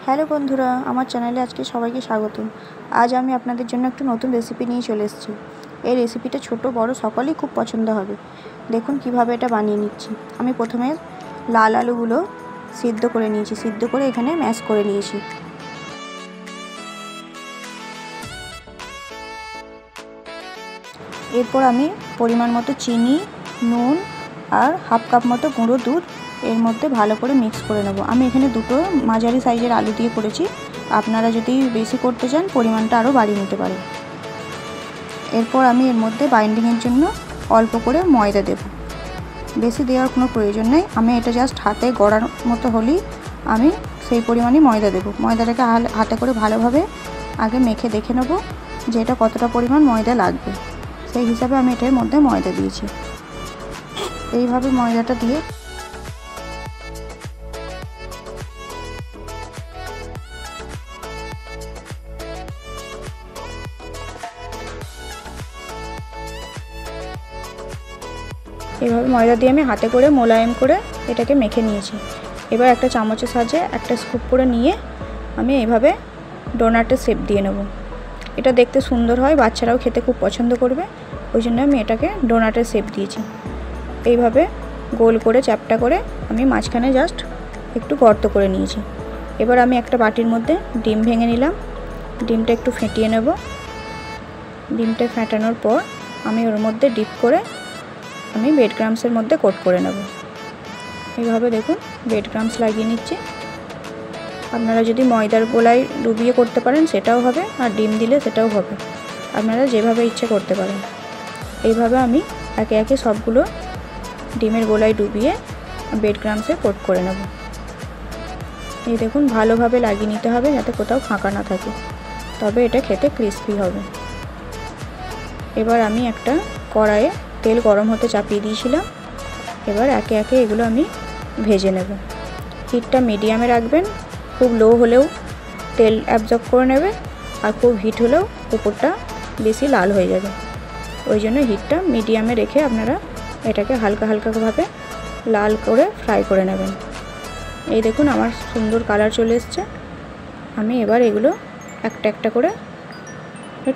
Hello বন্ধুরা, আমার চ্যানেলে আজকে সবাইকে স্বাগতম। আজ আমি আপনাদের জন্য একটা নতুন রেসিপি নিয়ে চলে এসেছি। এই রেসিপিটা ছোট বড় সকলেই খুব পছন্দ হবে। দেখুন কিভাবে এটা বানিয়ে নিচ্ছি। আমি প্রথমে লাল আলুগুলো সিদ্ধ করে নিয়েছি, সিদ্ধ করে এখানে ম্যাশ করে নিয়েছি। এরপর আমি পরিমাণ মতো চিনি, নুন আর হাফ কাপ মতো গুঁড়ো দুধ এর মধ্যে ভালো করে মিক্স করে নেব। আমি এখানে দুটো মাঝারি সাইজের আলু দিয়ে করেছি, আপনারা যদি বেশি করতে চান পরিমাণটা আরও বাড়িয়ে নিতে পারেন। এরপর আমি এর মধ্যে বাইন্ডিংয়ের জন্য অল্প করে ময়দা দেব, বেশি দেওয়ার কোনো প্রয়োজন নেই। আমি এটা জাস্ট হাতে গড়ার মতো হলেই আমি সেই পরিমাণই ময়দা দেব। ময়দাটাকে হাতে করে ভালোভাবে আগে মেখে দেখে নেব যে এটা কতটা পরিমাণ ময়দা লাগবে, সেই হিসাবে আমি এটার মধ্যে ময়দা দিয়েছি। এইভাবে ময়দাটা দিয়ে আমি হাতে করে মোলায়েম করে এটাকে মেখে নিয়েছি। এবার একটা চামচের সাহায্যে একটা স্কুপ করে নিয়ে আমি এইভাবে ডোনাটের শেপ দিয়ে নেব। এটা দেখতে সুন্দর হয়, বাচ্চারাও খেতে খুব পছন্দ করবে, ওই জন্য আমি এটাকে ডোনাটের শেপ দিয়েছি। এইভাবে গোল করে চ্যাপটা করে আমি মাঝখানে জাস্ট একটু গর্ত করে নিয়েছি। এবার আমি একটা বাটির মধ্যে ডিম ভেঙে নিলাম, ডিমটা একটু ফেটিয়ে নেব। ডিমটা ফেটানোর পর আমি ওর মধ্যে ডিপ করে আমি ব্রেড ক্রাম্বসের মধ্যে কোট করে নেব। এইভাবে দেখুন ব্রেড ক্রাম্বস লাগিয়ে নিচ্ছি। আপনারা যদি ময়দার গোলায় ডুবিয়ে করতে পারেন সেটাও হবে, আর ডিম দিলে সেটাও হবে, আপনারা যেভাবে ইচ্ছে করতে পারেন। এইভাবে আমি একে একে সবগুলো ডিমের গোলায় ডুবিয়ে ব্রেড ক্রাম্বসে কোট করে নেব। এই দেখুন ভালোভাবে লাগিয়ে নিতে হবে যাতে কোথাও ফাঁকা না থাকে, তবে এটা খেতে ক্রিস্পি হবে। এবার আমি একটা কড়াইয়ে তেল গরম হতে চাপিয়ে দিয়েছিলাম। এবার একে একে এগুলো আমি ভেজে নেব। হিটটা মিডিয়ামে রাখবেন, খুব লো হলেও তেল অ্যাবজর্ব করে নেবে, আর খুব হিট হলেও উপরটা বেশি লাল হয়ে যাবে। ওই জন্য হিটটা মিডিয়ামে রেখে আপনারা এটাকে হালকা হালকাভাবে লাল করে ফ্রাই করে নেবেন। এই দেখুন আমার সুন্দর কালার চলে এসছে। আমি এবার এগুলো একটা একটা করে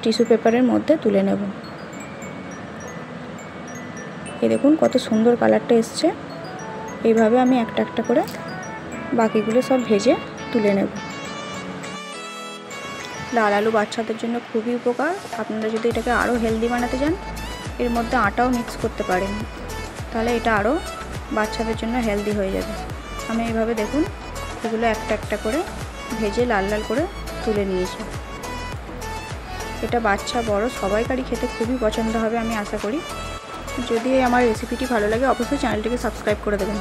টিস্যু পেপারের মধ্যে তুলে নেব। এই দেখুন কত সুন্দর কালারটা এসছে। এইভাবে আমি একটা একটা করে বাকিগুলো সব ভেজে তুলে নেব। লাল আলু বাচ্চাদের জন্য খুবই উপকার। আপনারা যদি এটাকে আরও হেলদি বানাতে চান এর মধ্যে আটাও মিক্স করতে পারেন, তাহলে এটা আরও বাচ্চাদের জন্য হেলদি হয়ে যাবে। আমি এইভাবে দেখুন এগুলো একটা একটা করে ভেজে লাল লাল করে তুলে নিয়েছি। এটা বাচ্চা বড় সবাইকারই খেতে খুবই পছন্দ হবে আমি আশা করি। যদি আমার রেসিপিটি ভালো লাগে অবশ্যই চ্যানেলটিকে সাবস্ক্রাইব করে দেবেন।